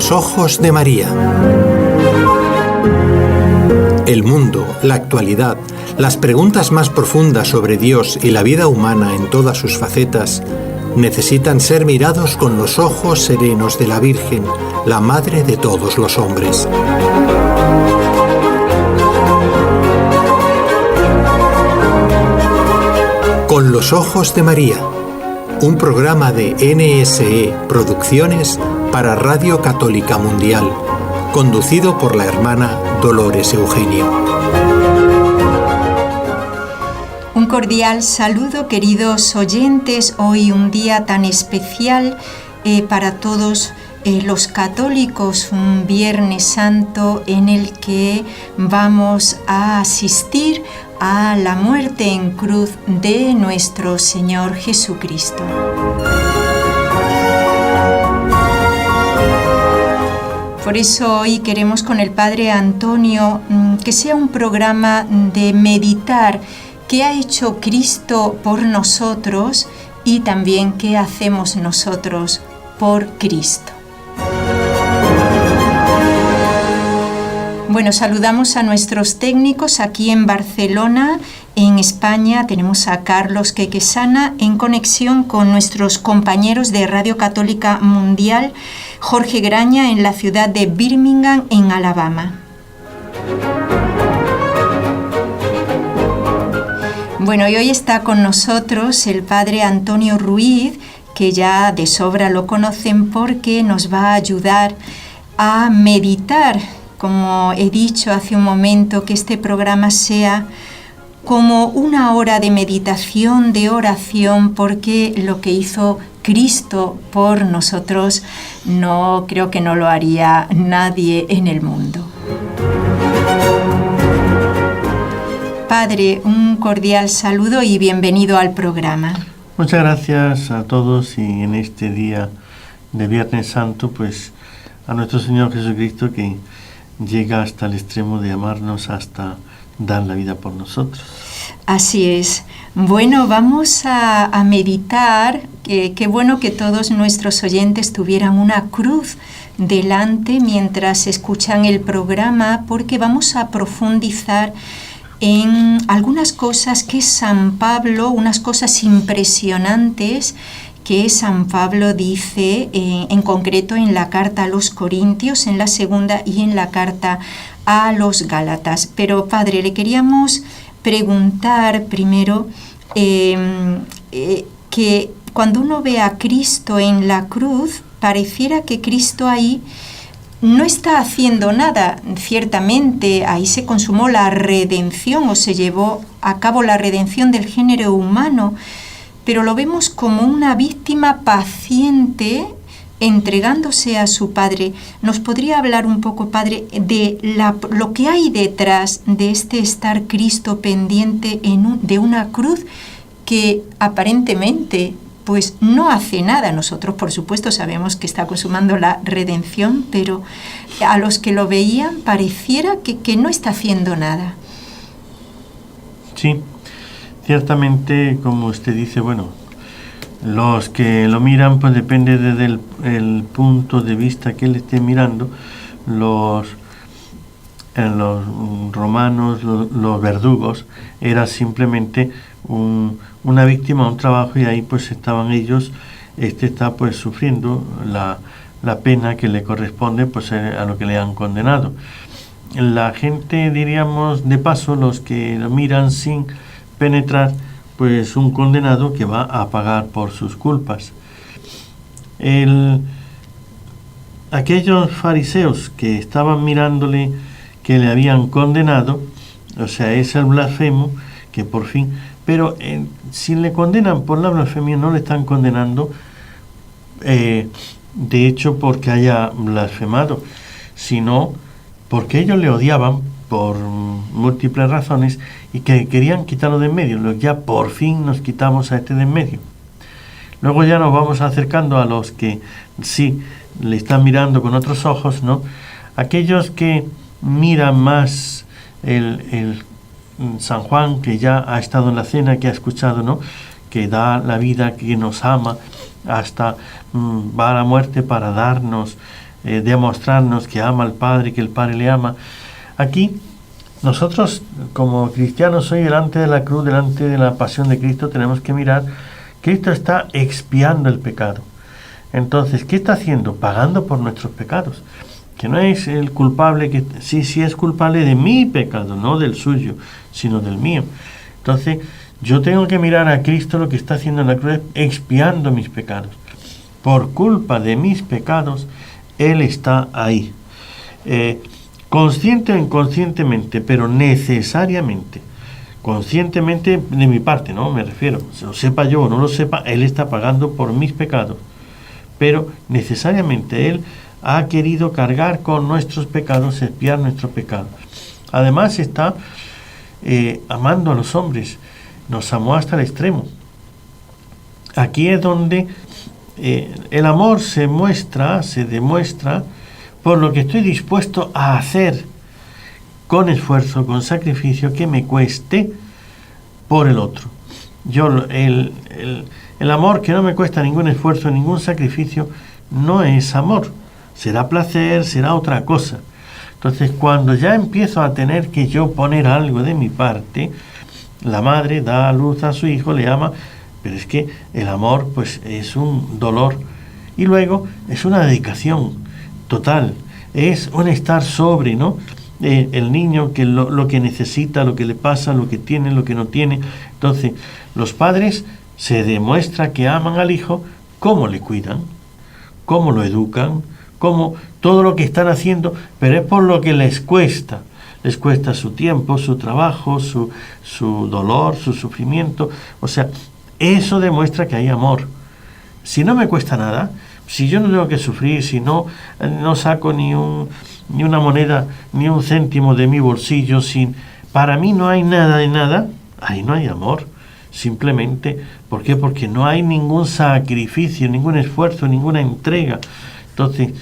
los ojos de María. El mundo, la actualidad, las preguntas más profundas sobre Dios y la vida humana en todas sus facetas necesitan ser mirados con los ojos serenos de la Virgen, la Madre de todos los hombres. Con los ojos de María, un programa de NSE Producciones para Radio Católica Mundial, conducido por la hermana Dolores Eugenio. Un cordial saludo, queridos oyentes. Hoy un día tan especial para todos los católicos, un Viernes Santo en el que vamos a asistir a la muerte en cruz de nuestro Señor Jesucristo. Por eso hoy queremos con el Padre Antonio que sea un programa de meditar qué ha hecho Cristo por nosotros y también qué hacemos nosotros por Cristo. Bueno, saludamos a nuestros técnicos aquí en Barcelona, en España. Tenemos a Carlos Quequesana en conexión con nuestros compañeros de Radio Católica Mundial, Jorge Graña en la ciudad de Birmingham, en Alabama. Bueno, y hoy está con nosotros el Padre Antonio Ruiz, que ya de sobra lo conocen porque nos va a ayudar a meditar. Como he dicho hace un momento, que este programa sea como una hora de meditación, de oración, porque lo que hizo Cristo por nosotros no creo que no lo haría nadie en el mundo. Padre, un cordial saludo y bienvenido al programa. Muchas gracias a todos y en este día de Viernes Santo, pues a nuestro Señor Jesucristo que llega hasta el extremo de amarnos hasta dar la vida por nosotros. Así es. Bueno, vamos a meditar. Qué bueno que todos nuestros oyentes tuvieran una cruz delante mientras escuchan el programa, porque vamos a profundizar en algunas cosas que San Pablo, unas cosas impresionantes que San Pablo dice, en concreto en la carta a los Corintios, en la segunda, y en la carta a los Gálatas. Pero, Padre, le queríamos preguntar primero que cuando uno ve a Cristo en la cruz, pareciera que Cristo ahí no está haciendo nada. Ciertamente, ahí se consumó la redención o se llevó a cabo la redención del género humano, pero lo vemos como una víctima paciente entregándose a su Padre. ¿Nos podría hablar un poco, Padre, de lo que hay detrás de este estar Cristo pendiente de una cruz que aparentemente pues no hace nada? Nosotros, por supuesto, sabemos que está consumando la redención, pero a los que lo veían pareciera que no está haciendo nada. Sí. Ciertamente, como usted dice, bueno, los que lo miran, pues depende desde el punto de vista que él esté mirando. Los romanos, los verdugos, era simplemente una víctima, un trabajo, y ahí pues estaban ellos. Está pues sufriendo la pena que le corresponde pues a lo que le han condenado. La gente, diríamos, de paso, los que lo miran sin penetrar, pues un condenado que va a pagar por sus culpas. Aquellos fariseos que estaban mirándole, que le habían condenado, o sea, es el blasfemo, que por fin, pero si le condenan por la blasfemia, no le están condenando de hecho porque haya blasfemado, sino porque ellos le odiaban por múltiples razones y que querían quitarlo de en medio. Ya por fin nos quitamos a este de en medio. Luego ya nos vamos acercando a los que sí le están mirando con otros ojos, ¿no? Aquellos que miran más el San Juan, que ya ha estado en la cena, que ha escuchado, ¿no?, que da la vida, que nos ama, hasta va a la muerte para darnos demostrarnos que ama al Padre, que el Padre le ama. Aquí, nosotros como cristianos hoy delante de la cruz, delante de la pasión de Cristo, tenemos que mirar, Cristo está expiando el pecado. Entonces, ¿qué está haciendo? Pagando por nuestros pecados. Que no es el culpable, que sí es culpable de mi pecado, no del suyo, sino del mío. Entonces, yo tengo que mirar a Cristo, lo que está haciendo en la cruz, expiando mis pecados. Por culpa de mis pecados, Él está ahí. Consciente o inconscientemente, pero necesariamente. Conscientemente de mi parte, ¿no? Me refiero, se lo sepa yo o no lo sepa, Él está pagando por mis pecados. Pero necesariamente Él ha querido cargar con nuestros pecados, expiar nuestros pecados. Además está amando a los hombres, nos amó hasta el extremo. Aquí es donde el amor se demuestra por lo que estoy dispuesto a hacer con esfuerzo, con sacrificio, que me cueste por el otro. El amor que no me cuesta ningún esfuerzo, ningún sacrificio, no es amor. Será placer, será otra cosa. Entonces, cuando ya empiezo a tener que yo poner algo de mi parte, la madre da a luz a su hijo, le ama, pero es que el amor pues es un dolor. Y luego es una dedicación total, es un estar sobre, ¿no? El niño, que lo que necesita, lo que le pasa, lo que tiene, lo que no tiene. Entonces, los padres se demuestra que aman al hijo, cómo le cuidan, cómo lo educan, cómo todo lo que están haciendo, pero es por lo que les cuesta su tiempo, su trabajo, su dolor, su sufrimiento. O sea, eso demuestra que hay amor. Si no me cuesta nada, si yo no tengo que sufrir, si no saco ni una moneda, ni un céntimo de mi bolsillo, para mí no hay nada de nada, ahí no hay amor. Simplemente, ¿por qué? Porque no hay ningún sacrificio, ningún esfuerzo, ninguna entrega. Entonces,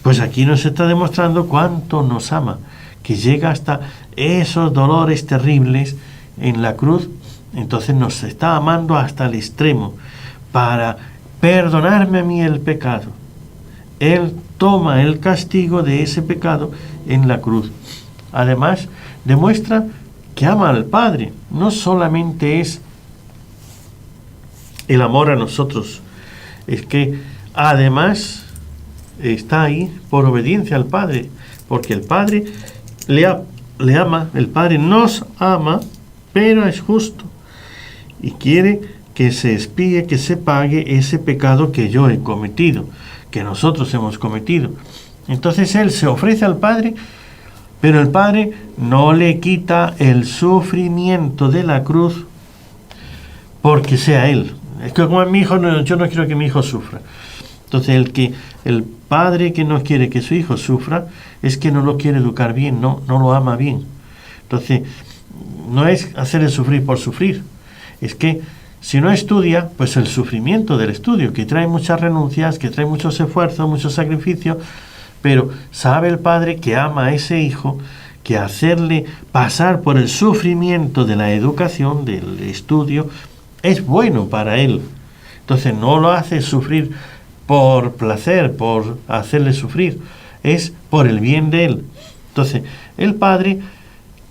pues aquí nos está demostrando cuánto nos ama, que llega hasta esos dolores terribles en la cruz. Entonces nos está amando hasta el extremo para perdonarme a mí el pecado. Él toma el castigo de ese pecado en la cruz. Además, demuestra que ama al Padre. No solamente es el amor a nosotros, es que además está ahí por obediencia al Padre, porque el Padre le ama, el Padre nos ama, pero es justo y quiere que se expíe, que se pague ese pecado que yo he cometido, que nosotros hemos cometido. Entonces Él se ofrece al Padre, pero el Padre no le quita el sufrimiento de la cruz porque sea Él. Es que como mi hijo, yo no quiero que mi hijo sufra. Entonces el padre que no quiere que su hijo sufra es que no lo quiere educar bien, no lo ama bien. Entonces no es hacerle sufrir por sufrir, es que si no estudia, pues el sufrimiento del estudio, que trae muchas renuncias, que trae muchos esfuerzos, muchos sacrificios, pero sabe el padre que ama a ese hijo, que hacerle pasar por el sufrimiento de la educación, del estudio, es bueno para él. Entonces no lo hace sufrir por placer, por hacerle sufrir, es por el bien de él. Entonces el padre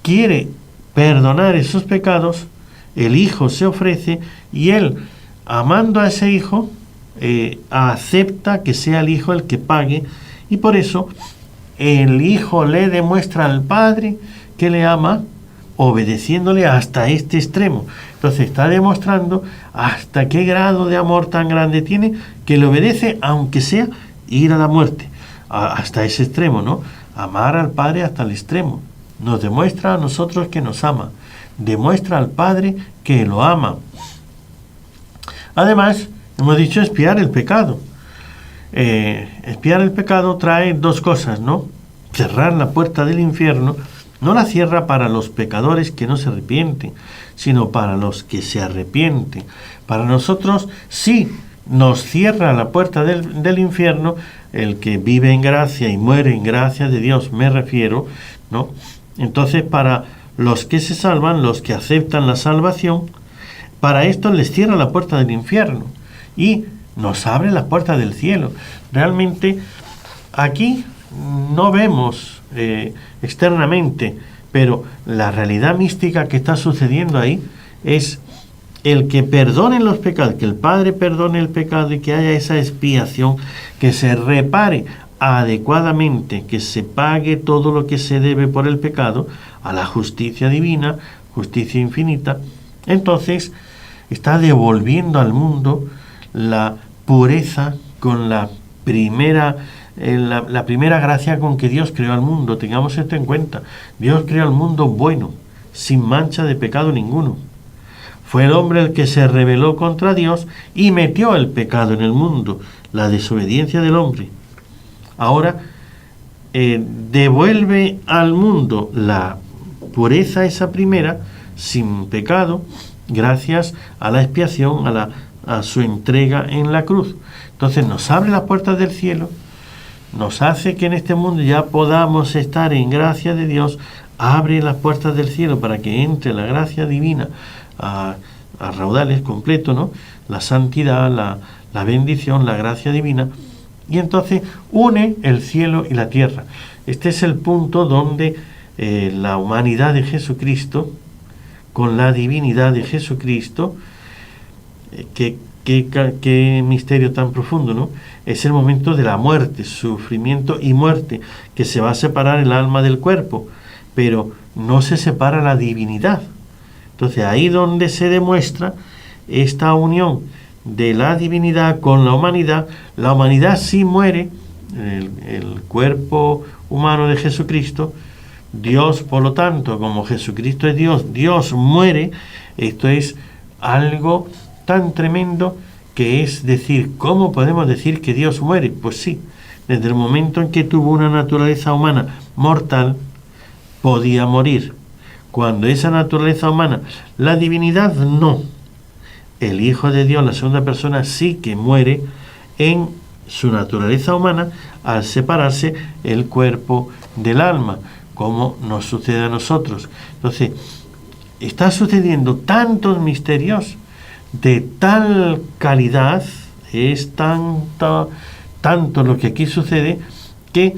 quiere perdonar esos pecados, el hijo se ofrece y él, amando a ese hijo, acepta que sea el hijo el que pague, y por eso el hijo le demuestra al padre que le ama, obedeciéndole hasta este extremo. Entonces está demostrando hasta qué grado de amor tan grande tiene, que le obedece aunque sea ir a la muerte, hasta ese extremo, ¿no? Amar al Padre hasta el extremo. Nos demuestra a nosotros que nos ama, demuestra al Padre que lo ama. Además, hemos dicho expiar el pecado. Expiar el pecado trae dos cosas, ¿no? Cerrar la puerta del infierno. No la cierra para los pecadores que no se arrepienten, sino para los que se arrepienten. Para nosotros sí nos cierra la puerta del infierno, el que vive en gracia y muere en gracia de Dios, me refiero, ¿no? Entonces, para los que se salvan, los que aceptan la salvación, para esto les cierra la puerta del infierno y nos abre la puerta del cielo. Realmente aquí no vemos externamente, pero la realidad mística que está sucediendo ahí es el que perdone los pecados, que el Padre perdone el pecado y que haya esa expiación, que se repare adecuadamente, que se pague todo lo que se debe por el pecado a la justicia divina, justicia infinita. Entonces está devolviendo al mundo la pureza con la primera gracia con que Dios creó al mundo. Tengamos esto en cuenta. Dios creó al mundo bueno, sin mancha de pecado ninguno. Fue el hombre el que se rebeló contra Dios y metió el pecado en el mundo, la desobediencia del hombre. Ahora devuelve al mundo la pureza esa primera, sin pecado, gracias a la expiación, a su entrega en la cruz. Entonces nos abre las puertas del cielo, nos hace que en este mundo ya podamos estar en gracia de Dios, abre las puertas del cielo para que entre la gracia divina a raudales completos, ¿no? La santidad, la bendición, la gracia divina, y entonces une el cielo y la tierra. Este es el punto donde la humanidad de Jesucristo, con la divinidad de Jesucristo, qué misterio tan profundo, ¿no? Es el momento de la muerte, sufrimiento y muerte, que se va a separar el alma del cuerpo, pero no se separa la divinidad. Entonces ahí donde se demuestra esta unión de la divinidad con la humanidad sí muere, el cuerpo humano de Jesucristo, Dios, por lo tanto, como Jesucristo es Dios, Dios muere. Esto es algo tan tremendo que es decir, ¿cómo podemos decir que Dios muere? Pues sí, desde el momento en que tuvo una naturaleza humana mortal, podía morir. Cuando esa naturaleza humana, la divinidad no. El Hijo de Dios, la segunda persona, sí que muere en su naturaleza humana al separarse el cuerpo del alma, como nos sucede a nosotros. Entonces, está sucediendo tantos misterios de tal calidad, es tanto lo que aquí sucede, que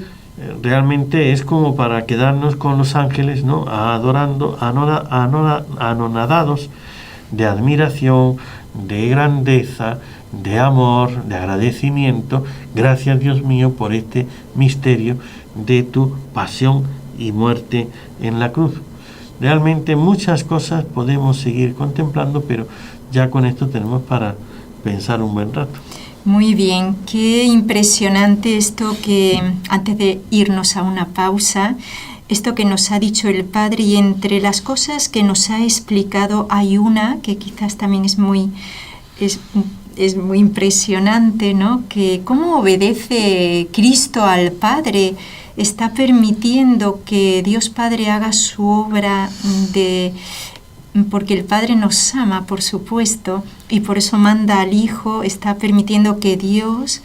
realmente es como para quedarnos con los ángeles, ¿no? Adorando, anonadados de admiración, de grandeza, de amor, de agradecimiento. Gracias, Dios mío, por este misterio de tu pasión y muerte en la cruz. Realmente muchas cosas podemos seguir contemplando, pero ya con esto tenemos para pensar un buen rato. Muy bien, qué impresionante esto que, antes de irnos a una pausa, esto que nos ha dicho el Padre, y entre las cosas que nos ha explicado hay una que quizás también es muy impresionante, ¿no? Que cómo obedece Cristo al Padre, está permitiendo que Dios Padre haga su obra porque el Padre nos ama, por supuesto, y por eso manda al Hijo, está permitiendo que Dios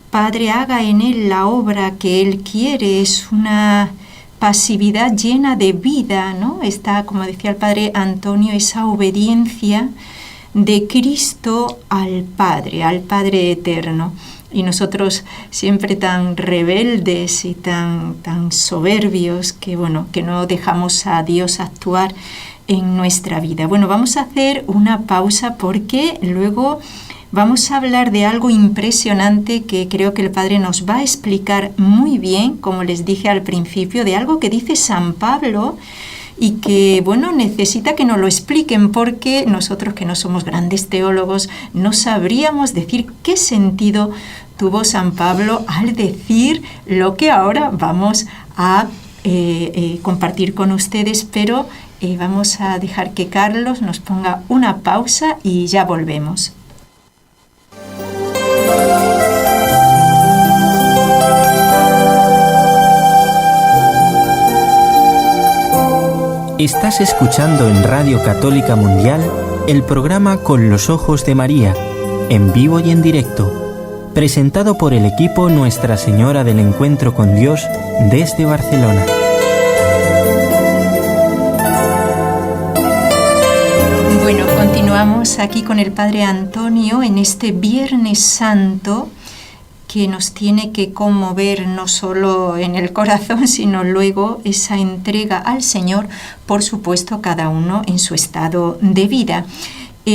Padre haga en él la obra que Él quiere. Es una pasividad llena de vida, ¿no? Está, como decía el Padre Antonio, esa obediencia de Cristo al Padre eterno. Y nosotros siempre tan rebeldes y tan soberbios que no dejamos a Dios actuar en nuestra vida. Bueno, vamos a hacer una pausa porque luego vamos a hablar de algo impresionante que creo que el Padre nos va a explicar muy bien, como les dije al principio, de algo que dice San Pablo y que, necesita que nos lo expliquen, porque nosotros, que no somos grandes teólogos, no sabríamos decir qué sentido tuvo San Pablo al decir lo que ahora vamos a compartir con ustedes, pero vamos a dejar que Carlos nos ponga una pausa y ya volvemos. Estás escuchando en Radio Católica Mundial el programa Con los Ojos de María, en vivo y en directo, presentado por el equipo Nuestra Señora del Encuentro con Dios desde Barcelona. Bueno, continuamos aquí con el Padre Antonio en este Viernes Santo, que nos tiene que conmover no solo en el corazón, sino luego esa entrega al Señor, por supuesto, cada uno en su estado de vida.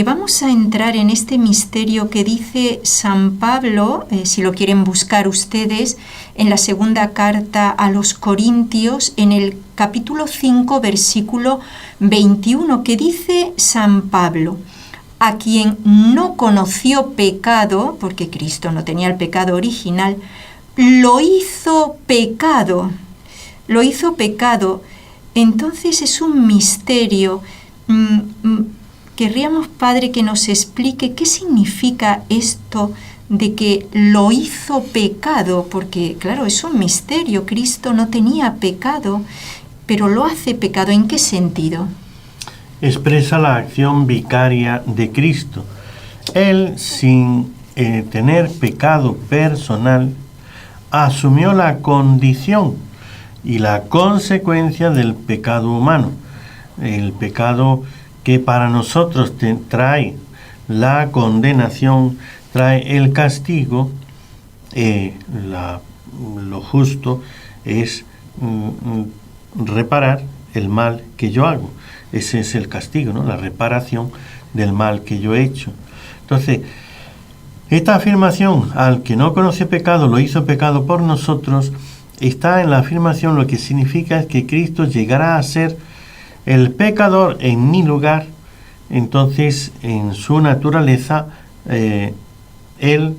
Vamos a entrar en este misterio que dice San Pablo, si lo quieren buscar ustedes, en la segunda carta a los Corintios, en el capítulo 5, versículo 21, que dice San Pablo: a quien no conoció pecado, porque Cristo no tenía el pecado original, lo hizo pecado. Lo hizo pecado. Entonces es un misterio. Querríamos, Padre, que nos explique qué significa esto de que lo hizo pecado, porque claro, es un misterio. Cristo no tenía pecado, pero lo hace pecado. ¿En qué sentido? Expresa la acción vicaria de Cristo. Él, sin tener pecado personal, asumió la condición y la consecuencia del pecado humano. El pecado que para nosotros trae la condenación, trae el castigo. Lo justo es reparar el mal que yo hago. Ese es el castigo, ¿no? La reparación del mal que yo he hecho. Entonces, esta afirmación, al que no conoce pecado, lo hizo pecado por nosotros, está en la afirmación, lo que significa es que Cristo llegará a ser el pecador en mi lugar. Entonces, en su naturaleza, Él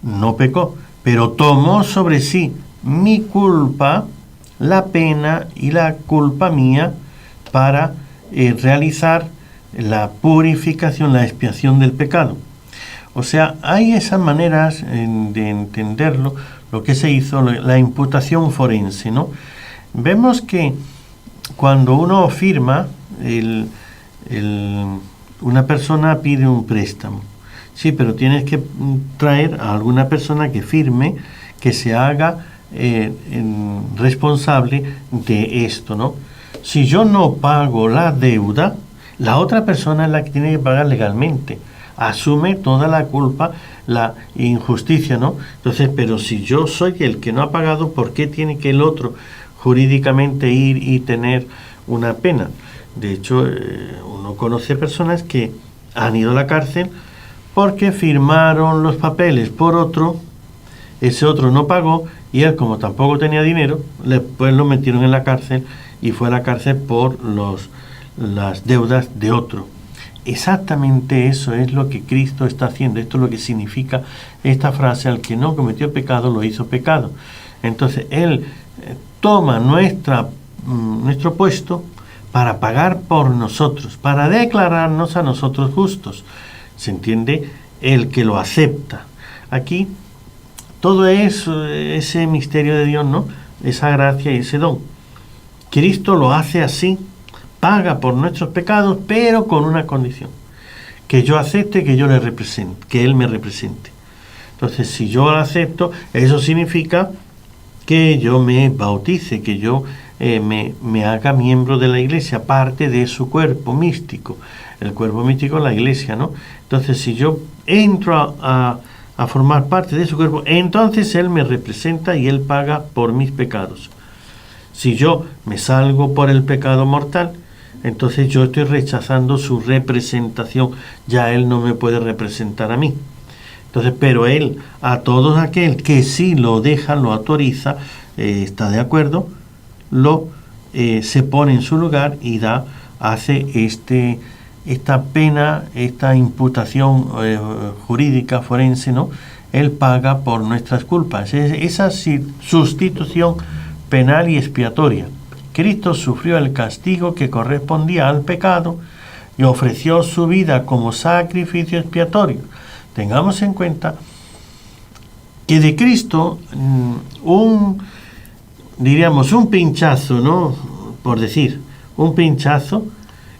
no pecó, pero tomó sobre sí mi culpa, la pena y la culpa mía, para realizar la purificación, la expiación del pecado. O sea, hay esas maneras de entenderlo, lo que se hizo, la imputación forense, ¿no? Vemos que cuando uno firma, una persona pide un préstamo. Sí, pero tienes que traer a alguna persona que firme, que se haga responsable de esto, ¿no? Si yo no pago la deuda, la otra persona es la que tiene que pagar legalmente. Asume toda la culpa, la injusticia, ¿no? Entonces, pero si yo soy el que no ha pagado, ¿por qué tiene que el otro jurídicamente ir y tener una pena? De hecho, uno conoce personas que han ido a la cárcel porque firmaron los papeles por otro, ese otro no pagó y él, como tampoco tenía dinero, después lo metieron en la cárcel y fue a la cárcel por las deudas de otro. Exactamente eso es lo que Cristo está haciendo. Esto es lo que significa esta frase: al que no cometió pecado, lo hizo pecado. Entonces, Él toma nuestro puesto para pagar por nosotros, para declararnos a nosotros justos. ¿Se entiende? El que lo acepta. Aquí, todo eso, ese misterio de Dios, ¿no? Esa gracia y ese don. Cristo lo hace así, paga por nuestros pecados, pero con una condición: que yo acepte que yo le represente, que Él me represente. Entonces, si yo lo acepto, eso significa que yo me bautice, que yo me haga miembro de la Iglesia, parte de su cuerpo místico. El cuerpo místico es la Iglesia, ¿no? Entonces, si yo entro a formar parte de su cuerpo, entonces Él me representa y Él paga por mis pecados. Si yo me salgo por el pecado mortal, entonces yo estoy rechazando su representación. Ya Él no me puede representar a mí. Entonces, pero Él, a todos aquel que sí lo deja, lo autoriza, está de acuerdo, se pone en su lugar y hace esta pena, esta imputación jurídica forense, ¿no? Él paga por nuestras culpas. Esa sustitución penal y expiatoria. Cristo sufrió el castigo que correspondía al pecado y ofreció su vida como sacrificio expiatorio. Tengamos en cuenta que de Cristo un pinchazo, ¿no? Por decir, un pinchazo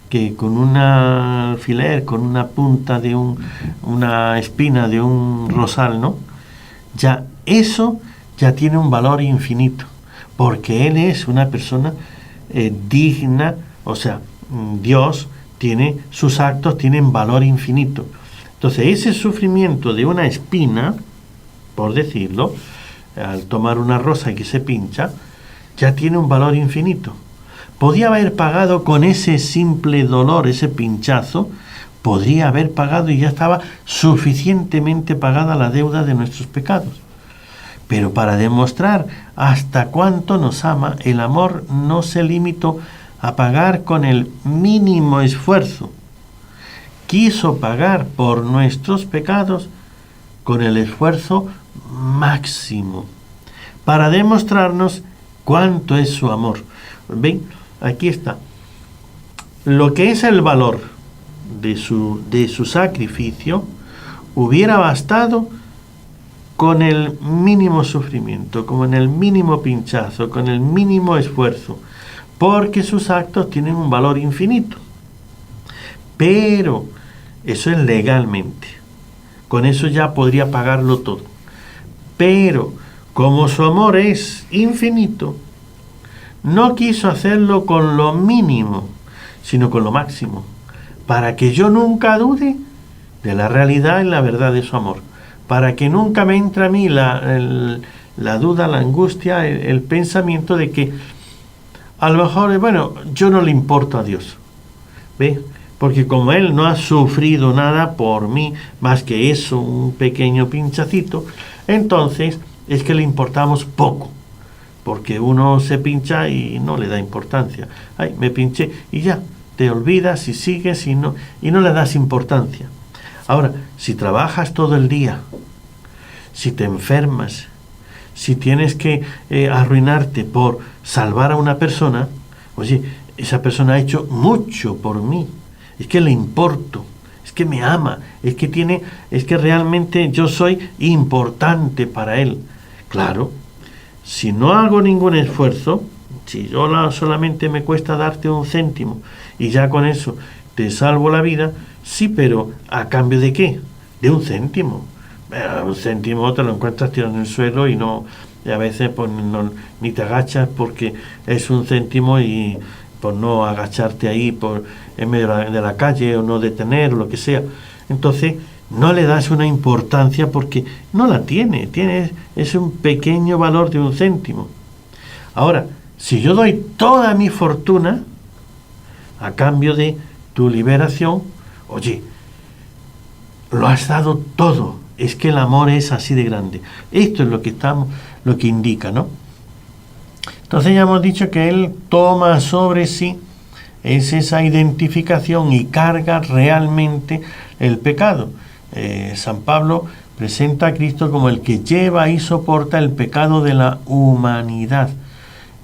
que con un alfiler, con una punta de una espina de un rosal, ¿no? Ya eso ya tiene un valor infinito, porque Él es una persona digna, o sea, Dios sus actos tienen valor infinito. Entonces, ese sufrimiento de una espina por decirlo, al tomar una rosa que se pincha, ya tiene un valor infinito. Podía haber pagado con ese simple dolor, ese pinchazo, podría haber pagado y ya estaba suficientemente pagada la deuda de nuestros pecados. Pero para demostrar hasta cuánto nos ama, el amor no se limitó a pagar con el mínimo esfuerzo. Quiso pagar por nuestros pecados con el esfuerzo máximo, para demostrarnos cuánto es su amor. ¿Ven? Aquí está. Lo que es el valor de su sacrificio hubiera bastado con el mínimo sufrimiento, con el mínimo pinchazo, con el mínimo esfuerzo, porque sus actos tienen un valor infinito. Pero eso es legalmente. Con eso ya podría pagarlo todo. Pero como su amor es infinito, no quiso hacerlo con lo mínimo, sino con lo máximo, para que yo nunca dude de la realidad y la verdad de su amor, para que nunca me entre a mí la duda, la angustia, el pensamiento de que a lo mejor, bueno, yo no le importo a Dios, ¿ve? Porque como Él no ha sufrido nada por mí, más que eso, un pequeño pinchacito, entonces es que le importamos poco, porque uno se pincha y no le da importancia. Ay, me pinché y ya, te olvidas y sigues y no le das importancia. Ahora, si trabajas todo el día, si te enfermas, si tienes que arruinarte por salvar a una persona, oye, esa persona ha hecho mucho por mí, es que le importo, es que me ama, es que realmente yo soy importante para él. Claro, si no hago ningún esfuerzo, si yo solamente me cuesta darte un céntimo y ya con eso te salvo la vida, sí, pero ¿a cambio de qué? De un céntimo. Un céntimo te lo encuentras tirado en el suelo y a veces pues, ni te agachas porque es un céntimo y por no agacharte ahí en medio de la calle o no detener o lo que sea. Entonces no le das una importancia porque no la tiene es un pequeño valor de un céntimo. Ahora, si yo doy toda mi fortuna a cambio de tu liberación, oye, lo has dado todo. Es que el amor es así de grande. Esto es lo que indica, ¿no? Entonces ya hemos dicho que Él toma sobre sí esa identificación y carga realmente el pecado. San Pablo presenta a Cristo como el que lleva y soporta el pecado de la humanidad,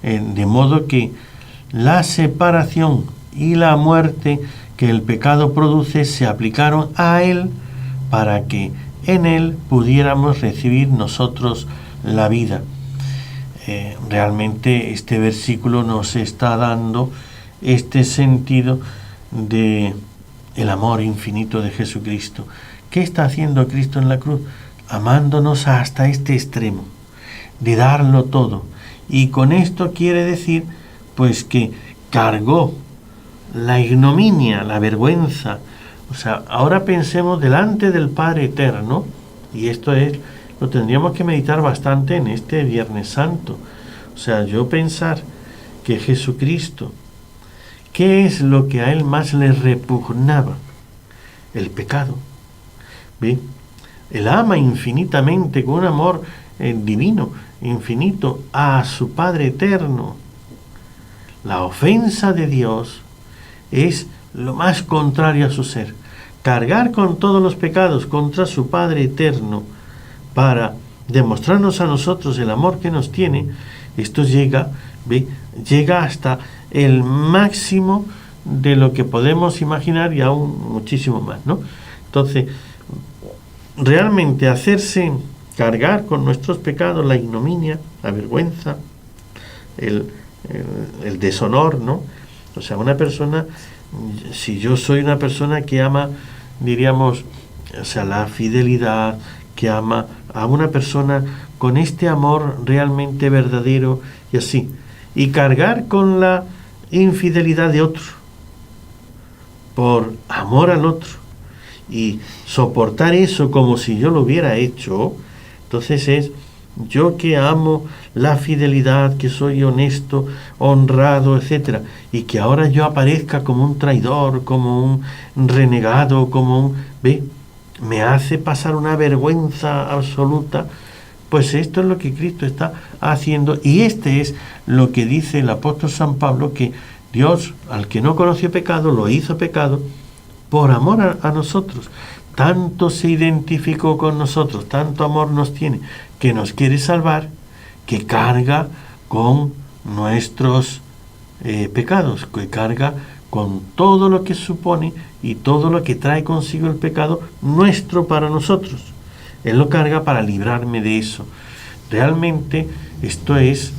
de modo que la separación y la muerte que el pecado produce se aplicaron a Él para que en Él pudiéramos recibir nosotros la vida. Realmente este versículo nos está dando este sentido de el amor infinito de Jesucristo. ¿Qué está haciendo Cristo en la cruz? Amándonos hasta este extremo, de darlo todo. Y con esto quiere decir, pues, que cargó la ignominia, la vergüenza. O sea, ahora pensemos delante del Padre Eterno, y esto lo tendríamos que meditar bastante en este Viernes Santo. O sea, yo pensar que Jesucristo, ¿qué es lo que a Él más le repugnaba? El pecado. ¿Ve? Él ama infinitamente, con un amor divino, infinito, a su Padre Eterno. La ofensa de Dios es lo más contrario a su ser. Cargar con todos los pecados contra su Padre Eterno para demostrarnos a nosotros el amor que nos tiene, esto llega hasta el máximo de lo que podemos imaginar y aún muchísimo más, ¿no? Entonces, realmente hacerse cargar con nuestros pecados la ignominia, la vergüenza, el deshonor, ¿no? O sea, una persona, si yo soy una persona que ama, diríamos, o sea, la fidelidad, que ama a una persona con este amor realmente verdadero y así, y cargar con la infidelidad de otro por amor al otro y soportar eso como si yo lo hubiera hecho, Entonces es yo que amo la fidelidad, que soy honesto, honrado, etcétera, y que ahora yo aparezca como un traidor, como un renegado, me hace pasar una vergüenza absoluta. Pues esto es lo que Cristo está haciendo, y este es lo que dice el apóstol San Pablo, que Dios, al que no conoció pecado, lo hizo pecado por amor a nosotros. Tanto se identificó con nosotros, tanto amor nos tiene, que nos quiere salvar, que carga con nuestros pecados, que carga con todo lo que supone y todo lo que trae consigo el pecado nuestro para nosotros. Él lo carga para librarme de eso. Realmente esto es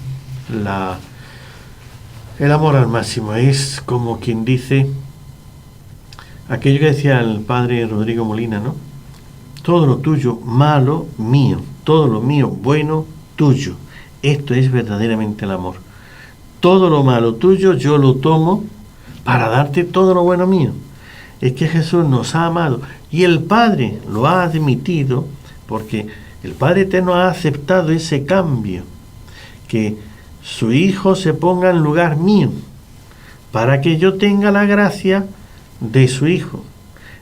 el amor al máximo. Es como quien dice aquello que decía el padre Rodrigo Molina, ¿no? Todo lo tuyo malo, mío. Todo lo mío bueno, tuyo. Esto es verdaderamente el amor. Todo lo malo tuyo yo lo tomo para darte todo lo bueno mío. Es que Jesús nos ha amado y el Padre lo ha admitido, porque el Padre Eterno ha aceptado ese cambio, que su Hijo se ponga en lugar mío, para que yo tenga la gracia de su Hijo.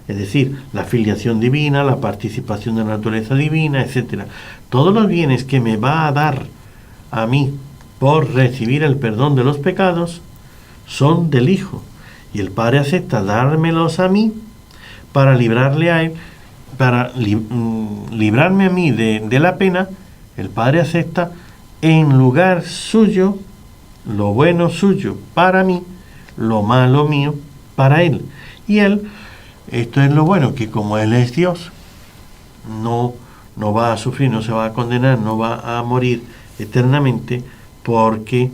Es decir, la filiación divina, la participación de la naturaleza divina, etc. Todos los bienes que me va a dar a mí por recibir el perdón de los pecados son del Hijo. Y el Padre acepta dármelos a mí para librarle a Él, para librarme a mí de la pena. El Padre acepta en lugar suyo lo bueno suyo para mí, lo malo mío para Él. Y Él, esto es lo bueno, que como Él es Dios, no va a sufrir, no se va a condenar, no va a morir eternamente, porque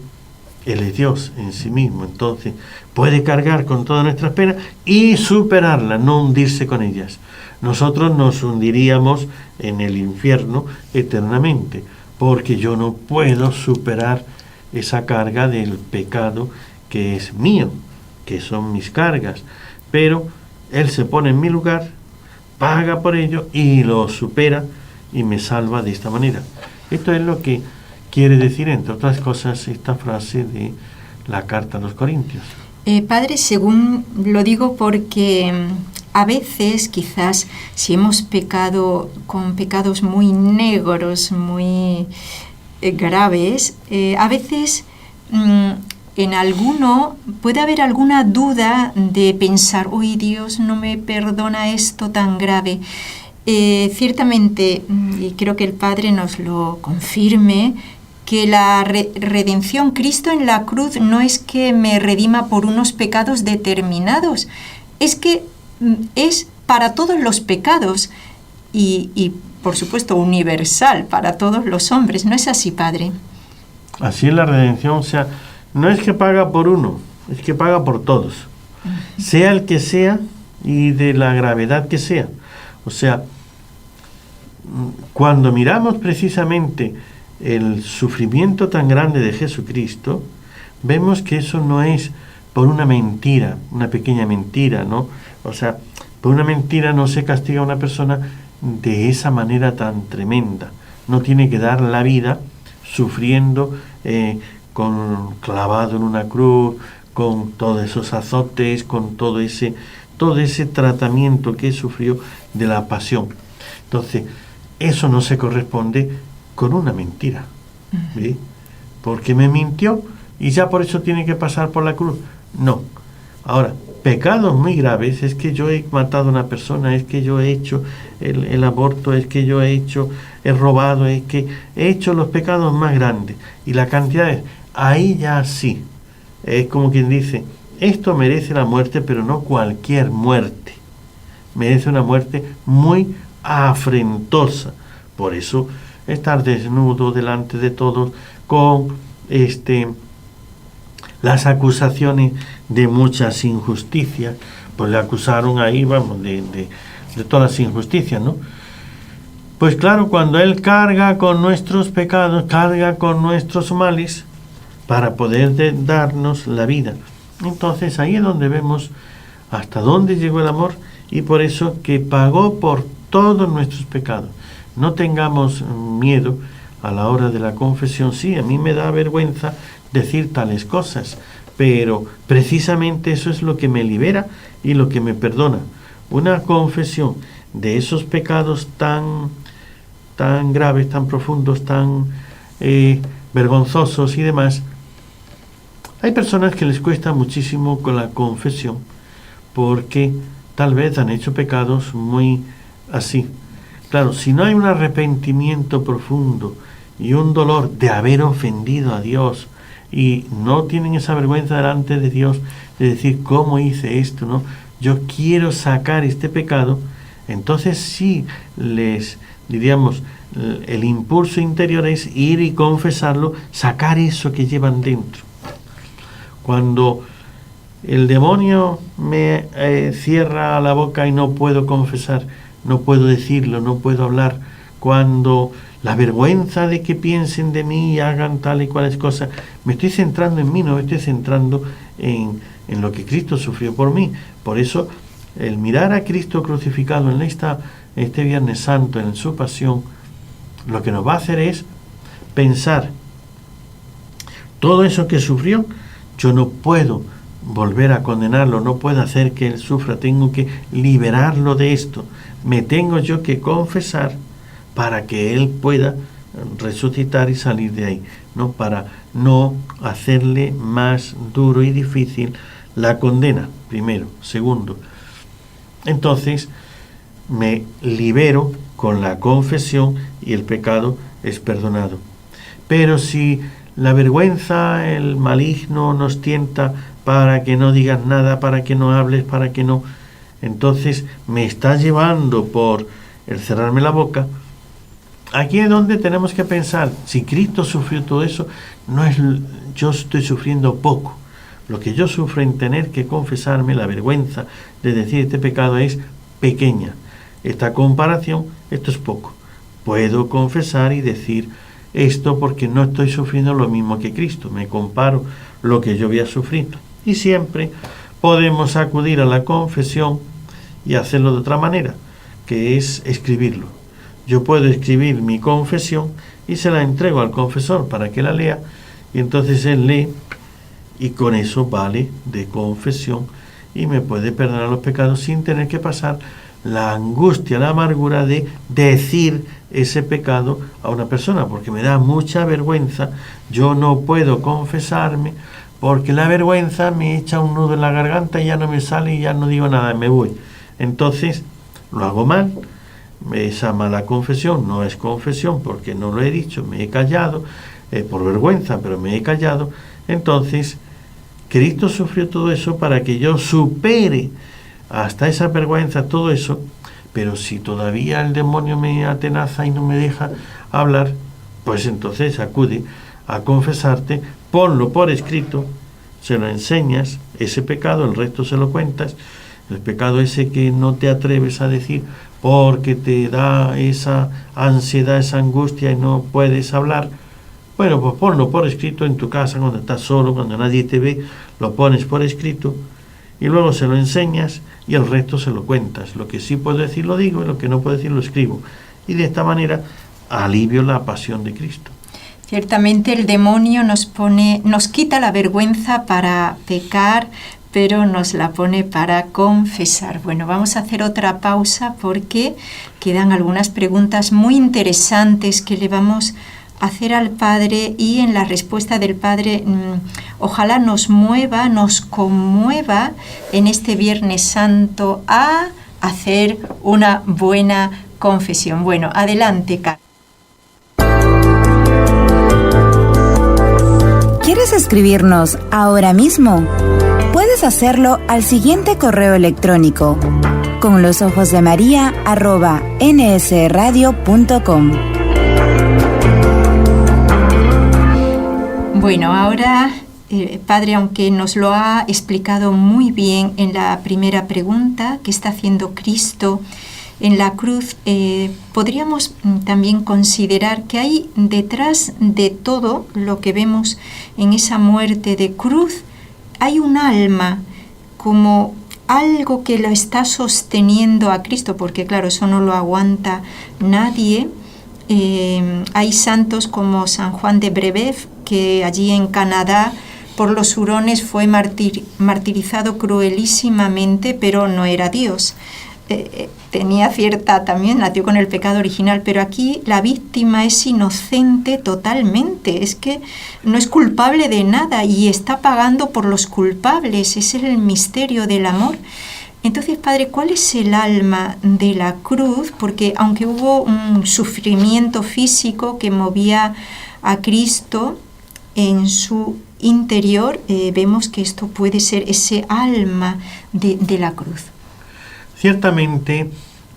Él es Dios en sí mismo. Entonces puede cargar con todas nuestras penas y superarlas, no hundirse con ellas. Nosotros nos hundiríamos en el infierno eternamente, porque yo no puedo superar esa carga del pecado que es mío, que son mis cargas. Pero Él se pone en mi lugar, paga por ello y lo supera y me salva de esta manera. Esto es lo que quiere decir, entre otras cosas, esta frase de la carta a los Corintios. Padre, según lo digo porque a veces, quizás, si hemos pecado con pecados muy negros, muy graves, a veces en alguno puede haber alguna duda de pensar, uy, Dios no me perdona esto tan grave. Ciertamente, y creo que el Padre nos lo confirme, que la redención, Cristo en la cruz, no es que me redima por unos pecados determinados, es que es para todos los pecados y por supuesto universal para todos los hombres. ¿No es así, Padre? Así es la redención, o sea, no es que paga por uno, es que paga por todos, sea el que sea y de la gravedad que sea. O sea, cuando miramos precisamente el sufrimiento tan grande de Jesucristo, vemos que eso no es por una mentira, una pequeña mentira, ¿no? O sea, por una mentira no se castiga a una persona de esa manera tan tremenda. No tiene que dar la vida sufriendo, clavado en una cruz, con todos esos azotes, con todo ese tratamiento que sufrió de la pasión. Entonces, eso no se corresponde con una mentira, ¿sí? Porque me mintió y ya por eso tiene que pasar por la cruz. No. Ahora, pecados muy graves es que yo he matado a una persona, es que yo he hecho el aborto, es que yo he robado, es que he hecho los pecados más grandes. Y la cantidad es, ahí ya sí. Es como quien dice, esto merece la muerte, pero no cualquier muerte. Merece una muerte muy afrentosa. Por eso, estar desnudo delante de todos con las acusaciones de muchas injusticias, pues le acusaron ahí, vamos, de todas las injusticias, ¿no? Pues claro, cuando Él carga con nuestros pecados, carga con nuestros males, para poder darnos la vida. Entonces ahí es donde vemos hasta dónde llegó el amor, y por eso que pagó por todos nuestros pecados. No tengamos miedo a la hora de la confesión. Sí, a mí me da vergüenza decir tales cosas, pero precisamente eso es lo que me libera y lo que me perdona. Una confesión de esos pecados tan graves, tan profundos, tan vergonzosos y demás. Hay personas que les cuesta muchísimo con la confesión porque tal vez han hecho pecados muy así. Claro, si no hay un arrepentimiento profundo y un dolor de haber ofendido a Dios y no tienen esa vergüenza delante de Dios de decir cómo hice esto, ¿no? Yo quiero sacar este pecado, entonces sí les diríamos el impulso interior es ir y confesarlo, sacar eso que llevan dentro. Cuando el demonio me cierra la boca y no puedo confesar, no puedo decirlo, no puedo hablar, cuando la vergüenza de que piensen de mí y hagan tal y cuales cosas, me estoy centrando en mí, no me estoy centrando en lo que Cristo sufrió por mí. Por eso, el mirar a Cristo crucificado en este Viernes Santo, en su pasión, lo que nos va a hacer es pensar, todo eso que sufrió, yo no puedo volver a condenarlo, no puedo hacer que él sufra, tengo que liberarlo de esto, me tengo yo que confesar para que él pueda resucitar y salir de ahí, ¿no? Para no hacerle más duro y difícil la condena, primero. Segundo, entonces me libero con la confesión y el pecado es perdonado. Pero si la vergüenza, el maligno nos tienta para que no digas nada, para que no hables, para que no... Entonces me está llevando por el cerrarme la boca. Aquí es donde tenemos que pensar, si Cristo sufrió todo eso, no es yo estoy sufriendo poco. Lo que yo sufro en tener que confesarme, la vergüenza de decir este pecado es pequeña. Esta comparación, esto es poco. Puedo confesar y decir esto porque no estoy sufriendo lo mismo que Cristo. Me comparo lo que yo voy a sufrir. Y siempre podemos acudir a la confesión y hacerlo de otra manera, que es escribirlo. Yo puedo escribir mi confesión y se la entrego al confesor para que la lea, y entonces él lee y con eso vale de confesión y me puede perdonar los pecados sin tener que pasar la angustia, la amargura de decir ese pecado a una persona, porque me da mucha vergüenza. Yo no puedo confesarme porque la vergüenza me echa un nudo en la garganta y ya no me sale y ya no digo nada, me voy. Entonces lo hago mal. Esa mala confesión no es confesión porque no lo he dicho, me he callado, por vergüenza, pero me he callado. Entonces, Cristo sufrió todo eso para que yo supere hasta esa vergüenza, todo eso. Pero si todavía el demonio me atenaza y no me deja hablar, pues entonces acude a confesarte, ponlo por escrito, se lo enseñas, ese pecado, el resto se lo cuentas, el pecado ese que no te atreves a decir porque te da esa ansiedad, esa angustia y no puedes hablar. Bueno, pues ponlo por escrito en tu casa, cuando estás solo, cuando nadie te ve, lo pones por escrito y luego se lo enseñas y el resto se lo cuentas. Lo que sí puedo decir lo digo y lo que no puedo decir lo escribo. Y de esta manera alivio la pasión de Cristo. Ciertamente el demonio nos quita la vergüenza para pecar, pero nos la pone para confesar. Bueno, vamos a hacer otra pausa porque quedan algunas preguntas muy interesantes que le vamos a hacer al Padre, y en la respuesta del Padre ojalá nos mueva, nos conmueva en este Viernes Santo a hacer una buena confesión. Bueno, adelante, Carlos. ¿Quieres escribirnos ahora mismo? Puedes hacerlo al siguiente correo electrónico: conlosojosdemaria@nsradio.com. Bueno, ahora, Padre, aunque nos lo ha explicado muy bien en la primera pregunta que está haciendo Cristo en la cruz, podríamos también considerar que hay detrás de todo lo que vemos en esa muerte de cruz, hay un alma, como algo que lo está sosteniendo a Cristo, porque claro, eso no lo aguanta nadie. Hay santos como San Juan de Brebeuf, que allí en Canadá por los hurones fue martirizado cruelísimamente, pero no era Dios. Tenía también nació con el pecado original, pero aquí la víctima es inocente totalmente, es que no es culpable de nada y está pagando por los culpables. Ese es el misterio del amor. Entonces, Padre, ¿cuál es el alma de la cruz? Porque aunque hubo un sufrimiento físico que movía a Cristo en su interior, vemos que esto puede ser ese alma de la cruz. Ciertamente,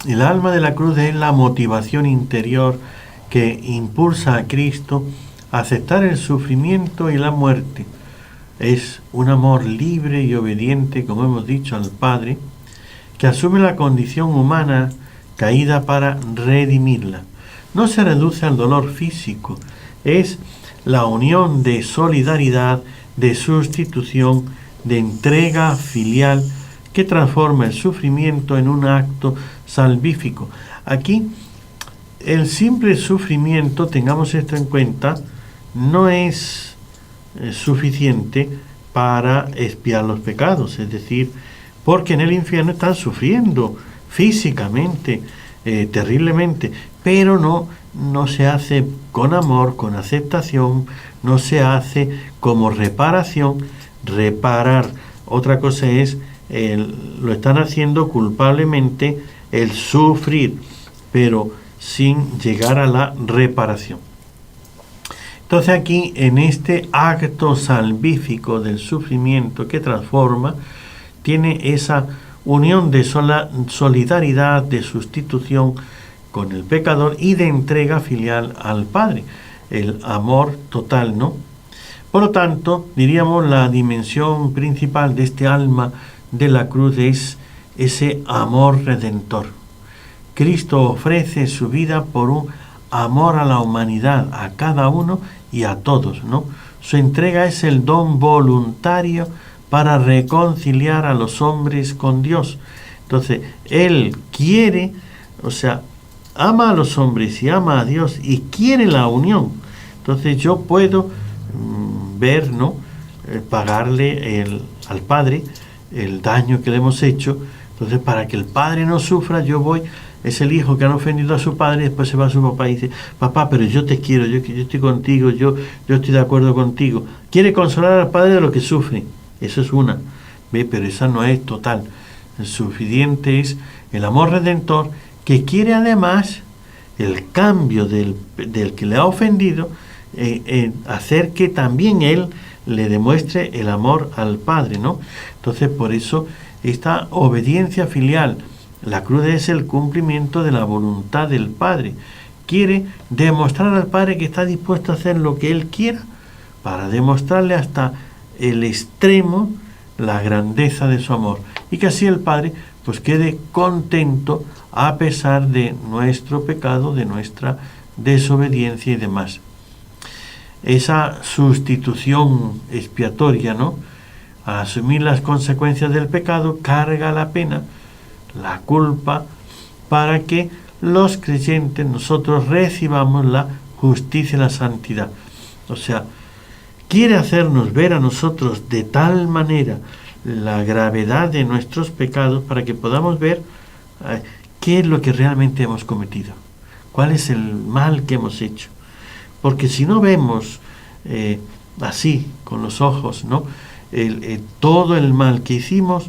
el alma de la cruz es la motivación interior que impulsa a Cristo a aceptar el sufrimiento y la muerte. Es un amor libre y obediente, como hemos dicho, al Padre, que asume la condición humana caída para redimirla. No se reduce al dolor físico, es la unión de solidaridad, de sustitución, de entrega filial, que transforma el sufrimiento en un acto salvífico. Aquí, el simple sufrimiento, tengamos esto en cuenta, no es suficiente para expiar los pecados, es decir, porque en el infierno están sufriendo físicamente, terriblemente, pero no se hace con amor, con aceptación, no se hace como reparación. Reparar, otra cosa es, lo están haciendo culpablemente el sufrir, pero sin llegar a la reparación. Entonces aquí, en este acto salvífico del sufrimiento que transforma, tiene esa unión de solidaridad, de sustitución con el pecador y de entrega filial al Padre, el amor total, ¿no? Por lo tanto, diríamos, la dimensión principal de este alma de la cruz es ese amor redentor. Cristo ofrece su vida por un amor a la humanidad, a cada uno y a todos, ¿no? Su entrega es el don voluntario para reconciliar a los hombres con Dios. Entonces, Él quiere, o sea, ama a los hombres y ama a Dios y quiere la unión. Entonces yo puedo ver, ¿no? Pagarle al Padre el daño que le hemos hecho. Entonces, para que el Padre no sufra, yo voy, es el hijo que han ofendido a su padre, después se va a su papá y dice: papá, pero yo te quiero, yo estoy contigo, yo estoy de acuerdo contigo. Quiere consolar al Padre de lo que sufre. Eso es una, ¿ve? Pero esa no es total. El suficiente es el amor redentor, que quiere además el cambio del que le ha ofendido, hacer que también él le demuestre el amor al Padre, ¿no? Entonces, por eso, esta obediencia filial, la cruz es el cumplimiento de la voluntad del Padre. Quiere demostrar al Padre que está dispuesto a hacer lo que Él quiera, para demostrarle hasta el extremo la grandeza de su amor, y que así el Padre pues quede contento a pesar de nuestro pecado, de nuestra desobediencia y demás. Esa sustitución expiatoria, ¿no? Al asumir las consecuencias del pecado, carga la pena, la culpa, para que los creyentes, nosotros, recibamos la justicia y la santidad. O sea, quiere hacernos ver a nosotros de tal manera la gravedad de nuestros pecados para que podamos ver qué es lo que realmente hemos cometido, cuál es el mal que hemos hecho. Porque si no vemos así, con los ojos, ¿no? Todo el mal que hicimos,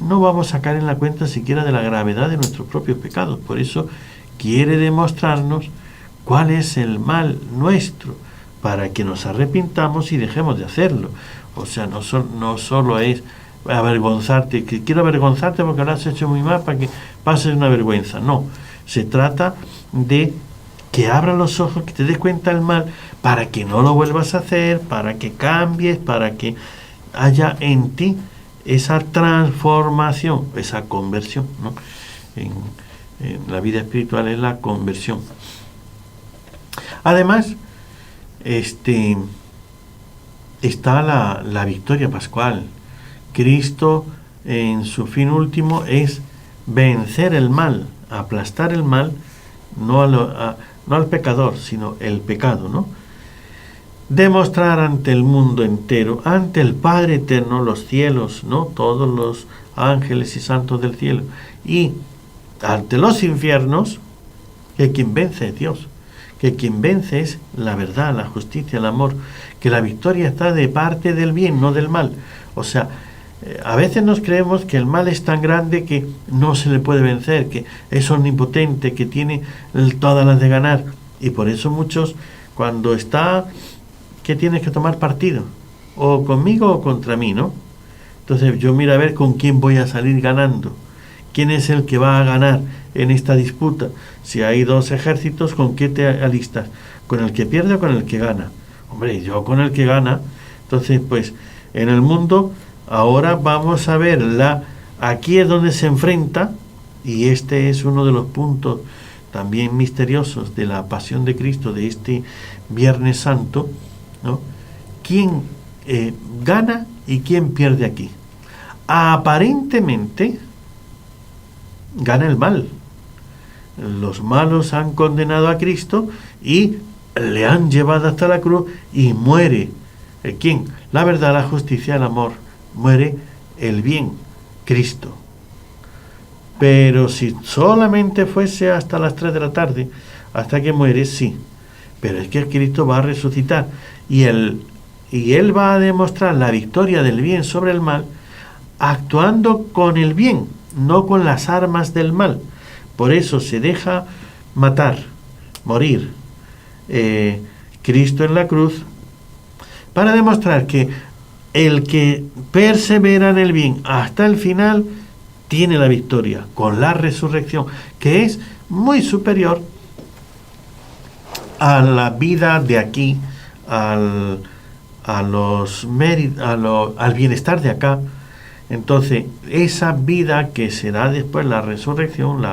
no vamos a caer en la cuenta siquiera de la gravedad de nuestros propios pecados. Por eso quiere demostrarnos cuál es el mal nuestro, para que nos arrepintamos y dejemos de hacerlo. O sea, no solo es avergonzarte, que quiero avergonzarte porque lo has hecho muy mal para que pases una vergüenza. No, se trata de que abras los ojos, que te des cuenta del mal, para que no lo vuelvas a hacer, para que cambies, para que haya en ti esa transformación, esa conversión, ¿no? En la vida espiritual es la conversión. Además, está la victoria pascual. Cristo en su fin último es vencer el mal, aplastar el mal, no al pecador, sino el pecado, ¿no? Demostrar ante el mundo entero, ante el Padre eterno, los cielos, ¿no? Todos los ángeles y santos del cielo, y ante los infiernos, que quien vence es Dios, que quien vence es la verdad, la justicia, el amor, que la victoria está de parte del bien, no del mal. O sea, a veces nos creemos que el mal es tan grande que no se le puede vencer, que es omnipotente, que tiene todas las de ganar, y por eso muchos, cuando está que tienes que tomar partido, o conmigo o contra mí, ¿no? Entonces yo miro a ver con quién voy a salir ganando, quién es el que va a ganar en esta disputa. Si hay dos ejércitos, ¿con qué te alistas? ¿Con el que pierde o con el que gana? Hombre, yo con el que gana. Entonces, pues, en el mundo, ahora vamos a ver, aquí es donde se enfrenta, y este es uno de los puntos también misteriosos de la pasión de Cristo, de este Viernes Santo, ¿no? ¿Quién gana y quién pierde aquí? Aparentemente gana el mal. Los malos han condenado a Cristo y le han llevado hasta la cruz y muere. ¿Quién? La verdad, la justicia, el amor. Muere el bien, Cristo. Pero si solamente fuese hasta las 3 de la tarde, hasta que muere, sí. Pero es que Cristo va a resucitar y él va a demostrar la victoria del bien sobre el mal, actuando con el bien, no con las armas del mal. Por eso se deja matar, morir Cristo en la cruz, para demostrar que el que persevera en el bien hasta el final tiene la victoria con la resurrección, que es muy superior a la vida de aquí, al bienestar de acá. Entonces, esa vida que será después la resurrección,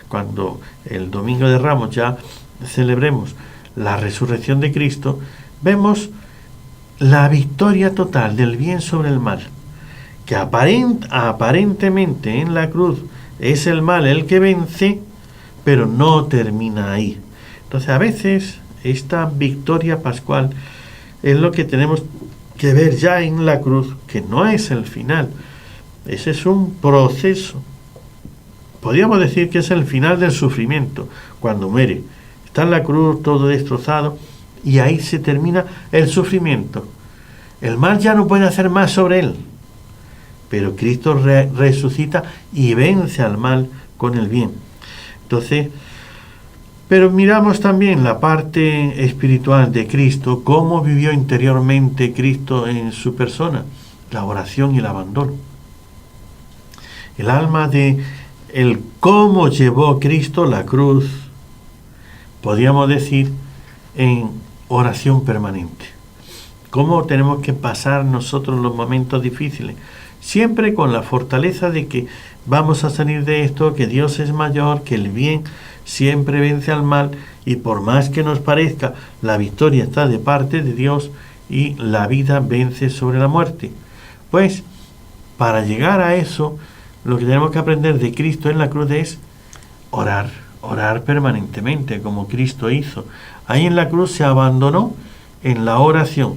cuando el Domingo de Ramos ya celebremos la resurrección de Cristo, vemos la victoria total del bien sobre el mal, que aparentemente en la cruz es el mal el que vence, pero no termina ahí. Entonces, a veces esta victoria pascual es lo que tenemos que ver ya en la cruz, que no es el final. Ese es un proceso. Podríamos decir que es el final del sufrimiento, cuando muere. Está en la cruz todo destrozado y ahí se termina el sufrimiento. El mal ya no puede hacer más sobre él, pero Cristo resucita y vence al mal con el bien. Entonces, pero miramos también la parte espiritual de Cristo, cómo vivió interiormente Cristo en su persona, la oración y el abandono. El alma de el cómo llevó Cristo la cruz, podríamos decir, en oración permanente. Cómo tenemos que pasar nosotros los momentos difíciles, siempre con la fortaleza de que vamos a salir de esto, que Dios es mayor, que el bien siempre vence al mal, y por más que nos parezca, la victoria está de parte de Dios y la vida vence sobre la muerte. Pues, para llegar a eso, lo que tenemos que aprender de Cristo en la cruz es orar permanentemente, como Cristo hizo. Ahí en la cruz se abandonó en la oración,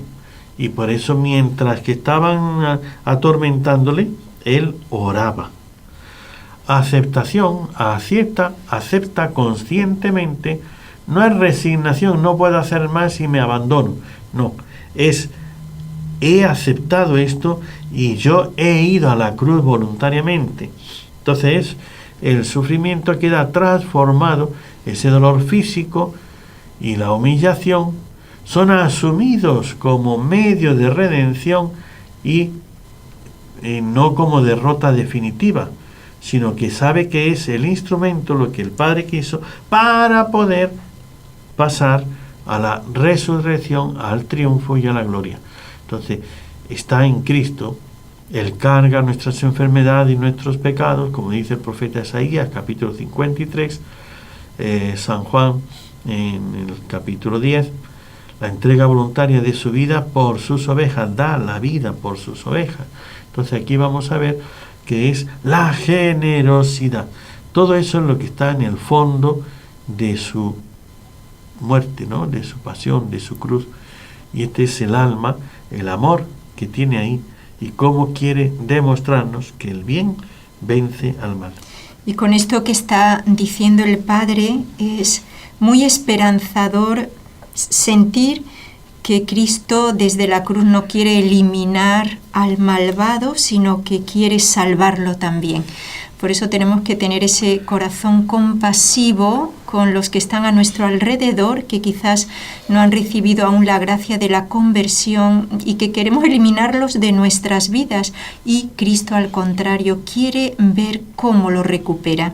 y por eso mientras que estaban atormentándole, él oraba. Aceptación, acepta conscientemente, no es resignación, no puedo hacer más y me abandono. No, es he aceptado esto y yo he ido a la cruz voluntariamente. Entonces el sufrimiento queda transformado, ese dolor físico y la humillación son asumidos como medio de redención y no como derrota definitiva, sino que sabe que es el instrumento, lo que el Padre quiso, para poder pasar a la resurrección, al triunfo y a la gloria. Entonces, está en Cristo, Él carga nuestras enfermedades y nuestros pecados, como dice el profeta Isaías, capítulo 53, San Juan, en el capítulo 10, la entrega voluntaria de su vida por sus ovejas, da la vida por sus ovejas. Entonces aquí vamos a ver que es la generosidad. Todo eso es lo que está en el fondo de su muerte, ¿no? De su pasión, de su cruz. Y este es el alma, el amor que tiene ahí y cómo quiere demostrarnos que el bien vence al mal. Y con esto que está diciendo el Padre es muy esperanzador sentir que Cristo desde la cruz no quiere eliminar al malvado, sino que quiere salvarlo también. Por eso tenemos que tener ese corazón compasivo con los que están a nuestro alrededor, que quizás no han recibido aún la gracia de la conversión y que queremos eliminarlos de nuestras vidas. Y Cristo, al contrario, quiere ver cómo lo recupera.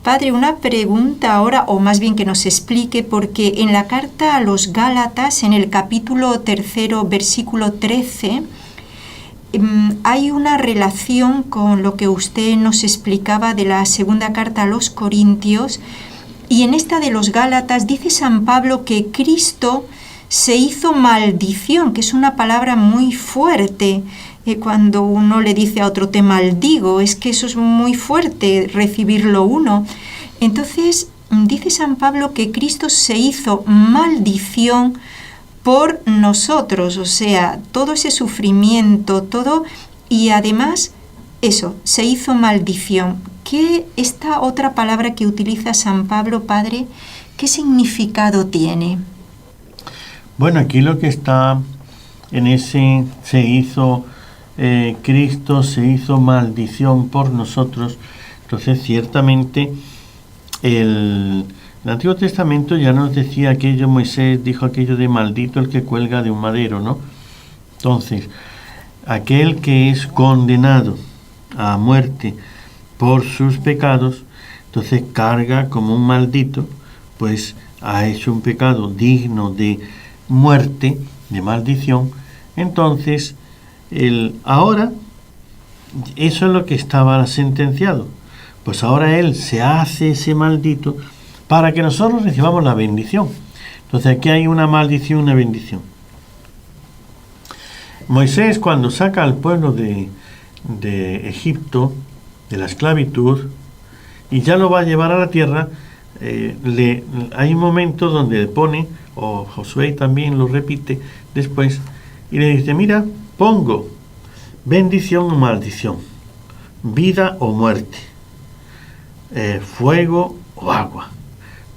Padre, una pregunta ahora, o más bien que nos explique, porque en la carta a los Gálatas, en el capítulo 3, versículo 13, hay una relación con lo que usted nos explicaba de la segunda carta a los Corintios, y en esta de los Gálatas dice San Pablo que Cristo se hizo maldición, que es una palabra muy fuerte. Cuando uno le dice a otro te maldigo, es que eso es muy fuerte recibirlo uno. Entonces dice San Pablo que Cristo se hizo maldición por nosotros, o sea, todo ese sufrimiento, todo, y además eso, se hizo maldición. ¿Qué esta otra palabra que utiliza San Pablo, Padre, qué significado tiene? Bueno, aquí lo que está en ese se hizo Cristo se hizo maldición por nosotros. Entonces, ciertamente, el Antiguo Testamento ya nos decía aquello, Moisés dijo aquello de maldito el que cuelga de un madero, ¿no? Entonces, aquel que es condenado a muerte por sus pecados, entonces carga como un maldito, pues ha hecho un pecado digno de muerte, de maldición. Entonces, ahora, eso es lo que estaba sentenciado. Pues ahora él se hace ese maldito para que nosotros recibamos la bendición. Entonces aquí hay una maldición y una bendición. Moisés, cuando saca al pueblo de Egipto, de la esclavitud, y ya lo va a llevar a la tierra, hay un momento donde le pone, o Josué también lo repite después, y le dice, mira, pongo bendición o maldición, vida o muerte, fuego o agua.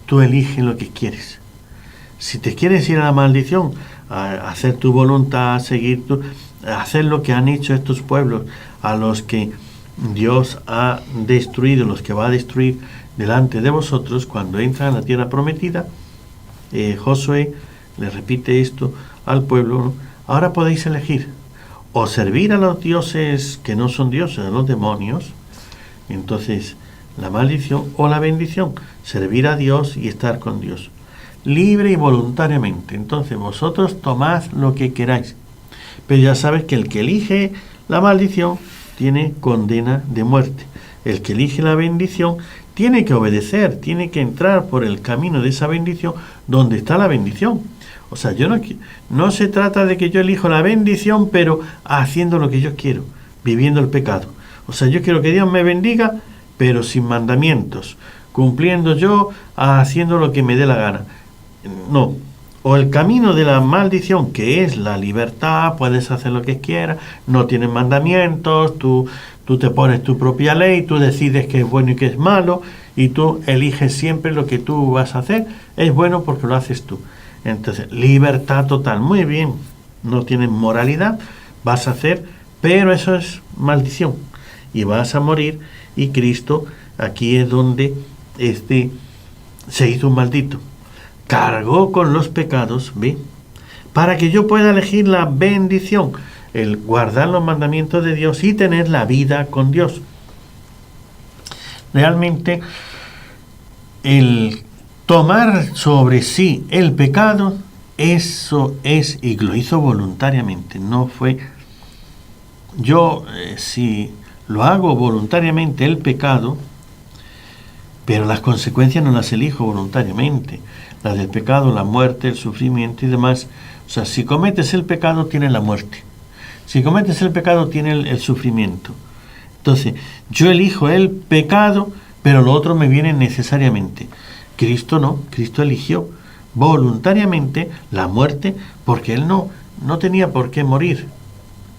Tú eliges lo que quieres. Si te quieres ir a la maldición, a hacer tu voluntad, a hacer lo que han hecho estos pueblos, a los que Dios ha destruido, los que va a destruir delante de vosotros, cuando entran a la tierra prometida, Josué le repite esto al pueblo, ¿no? Ahora podéis elegir, o servir a los dioses que no son dioses, a los demonios, entonces la maldición, o la bendición, servir a Dios y estar con Dios, libre y voluntariamente. Entonces vosotros tomad lo que queráis, pero ya sabes que el que elige la maldición tiene condena de muerte. El que elige la bendición tiene que obedecer, tiene que entrar por el camino de esa bendición donde está la bendición. O sea, no se trata de que yo elijo la bendición, pero haciendo lo que yo quiero, viviendo el pecado. O sea, yo quiero que Dios me bendiga, pero sin mandamientos, cumpliendo yo, haciendo lo que me dé la gana. No. O el camino de la maldición, que es la libertad, puedes hacer lo que quieras, no tienes mandamientos, tú te pones tu propia ley, tú decides qué es bueno y qué es malo, y tú eliges siempre lo que tú vas a hacer, es bueno porque lo haces tú. Entonces, libertad total, muy bien, no tienes moralidad, vas a hacer, pero eso es maldición, y vas a morir, y Cristo, aquí es donde se hizo un maldito. Cargó con los pecados, ¿ve? Para que yo pueda elegir la bendición, el guardar los mandamientos de Dios y tener la vida con Dios. Realmente, el tomar sobre sí el pecado, eso es, y lo hizo voluntariamente, no fue... si lo hago voluntariamente el pecado, pero las consecuencias no las elijo voluntariamente, las del pecado, la muerte, el sufrimiento y demás. O sea, si cometes el pecado, tienes la muerte. Si cometes el pecado, tienes el sufrimiento. Entonces, yo elijo el pecado, pero lo otro me viene necesariamente. Cristo no, Cristo eligió voluntariamente la muerte porque Él no tenía por qué morir.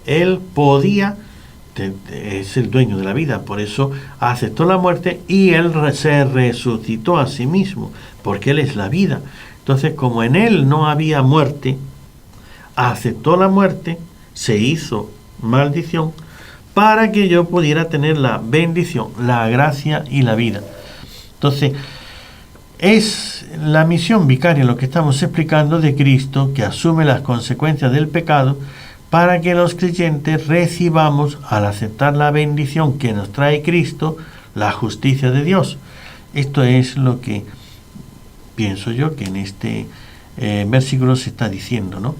Él podía, es el dueño de la vida, por eso aceptó la muerte y Él se resucitó a sí mismo, porque Él es la vida. Entonces, como en Él no había muerte, aceptó la muerte, se hizo maldición, para que yo pudiera tener la bendición, la gracia y la vida. Entonces, es la misión vicaria, lo que estamos explicando, de Cristo, que asume las consecuencias del pecado para que los creyentes recibamos, al aceptar la bendición que nos trae Cristo, la justicia de Dios. Esto es lo que pienso yo que en este versículo se está diciendo, ¿no?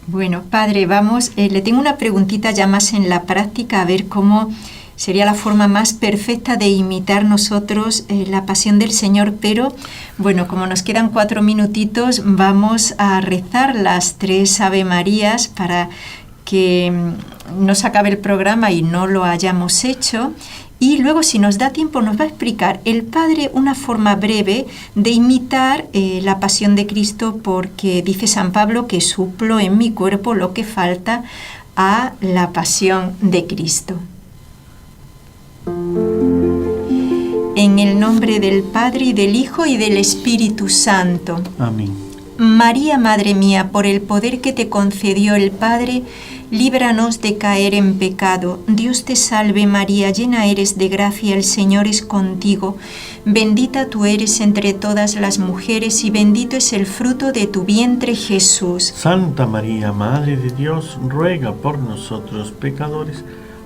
Bueno, padre, vamos, le tengo una preguntita ya más en la práctica, a ver cómo sería la forma más perfecta de imitar nosotros la pasión del Señor, pero bueno, como nos quedan 4 minutitos, vamos a rezar las 3 Ave Marías para que no se acabe el programa y no lo hayamos hecho. Y luego, si nos da tiempo, nos va a explicar el Padre una forma breve de imitar la pasión de Cristo, porque dice San Pablo que suplo en mi cuerpo lo que falta a la pasión de Cristo. En el nombre del Padre, y del Hijo, y del Espíritu Santo. Amén. María, Madre mía, por el poder que te concedió el Padre, líbranos de caer en pecado. Dios te salve María, llena eres de gracia, el Señor es contigo. Bendita tú eres entre todas las mujeres, y bendito es el fruto de tu vientre, Jesús. Santa María, Madre de Dios, ruega por nosotros pecadores,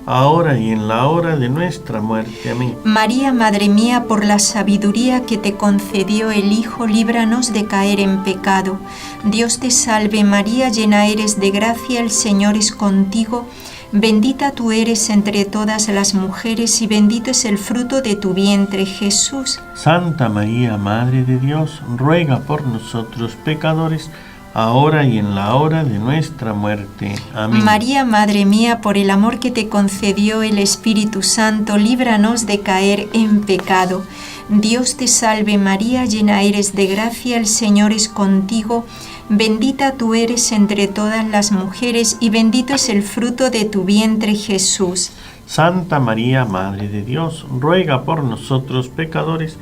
ahora y en la hora de nuestra muerte. Amén. María, Madre mía, por la sabiduría que te concedió el Hijo, líbranos de caer en pecado. Dios te salve María, llena eres de gracia, el Señor es contigo. Bendita tú eres entre todas las mujeres, y bendito es el fruto de tu vientre, Jesús. Santa María, Madre de Dios, ruega por nosotros pecadores, ahora y en la hora de nuestra muerte. Amén. María, Madre mía, por el amor que te concedió el Espíritu Santo, líbranos de caer en pecado. Dios te salve María, llena eres de gracia, el Señor es contigo. Bendita tú eres entre todas las mujeres, y bendito es el fruto de tu vientre, Jesús. Santa María, Madre de Dios, ruega por nosotros pecadores,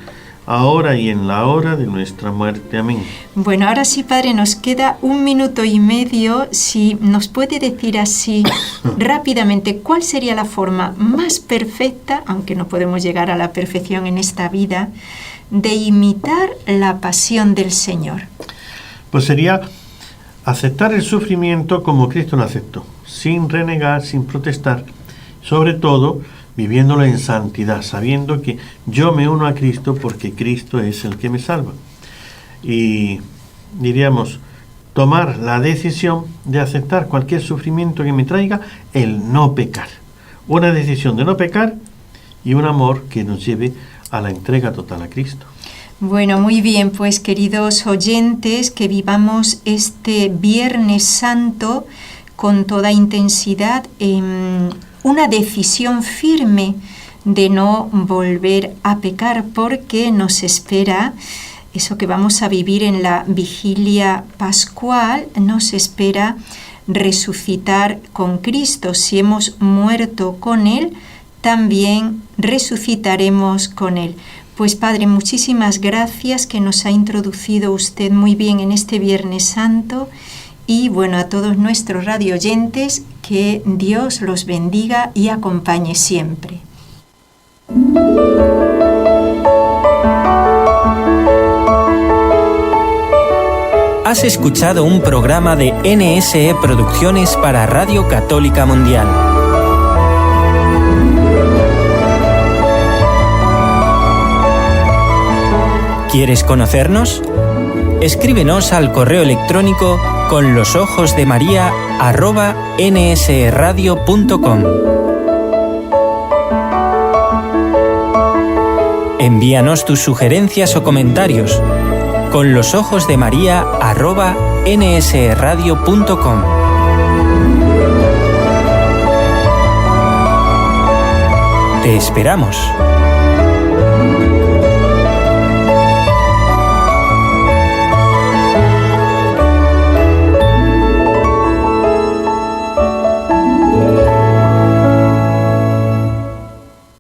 ahora y en la hora de nuestra muerte. Amén. Bueno, ahora sí, Padre, nos queda 1 minuto y medio. Si nos puede decir así rápidamente cuál sería la forma más perfecta, aunque no podemos llegar a la perfección en esta vida, de imitar la pasión del Señor. Pues sería aceptar el sufrimiento como Cristo lo aceptó, sin renegar, sin protestar, sobre todo viviéndolo en santidad, sabiendo que yo me uno a Cristo porque Cristo es el que me salva. Y diríamos, tomar la decisión de aceptar cualquier sufrimiento que me traiga, el no pecar. Una decisión de no pecar y un amor que nos lleve a la entrega total a Cristo. Bueno, muy bien, pues queridos oyentes, que vivamos este Viernes Santo con toda intensidad en una decisión firme de no volver a pecar, porque nos espera eso que vamos a vivir en la vigilia pascual, nos espera resucitar con Cristo. Si hemos muerto con Él, también resucitaremos con Él. Pues Padre, muchísimas gracias, que nos ha introducido usted muy bien en este Viernes Santo. Y bueno, a todos nuestros radioyentes, que Dios los bendiga y acompañe siempre. Has escuchado un programa de NSE Producciones para Radio Católica Mundial. ¿Quieres conocernos? Escríbenos al correo electrónico conlosojosdemaria@nsradio.com. Envíanos tus sugerencias o comentarios. conlosojosdemaria@nsradio.com. Te esperamos.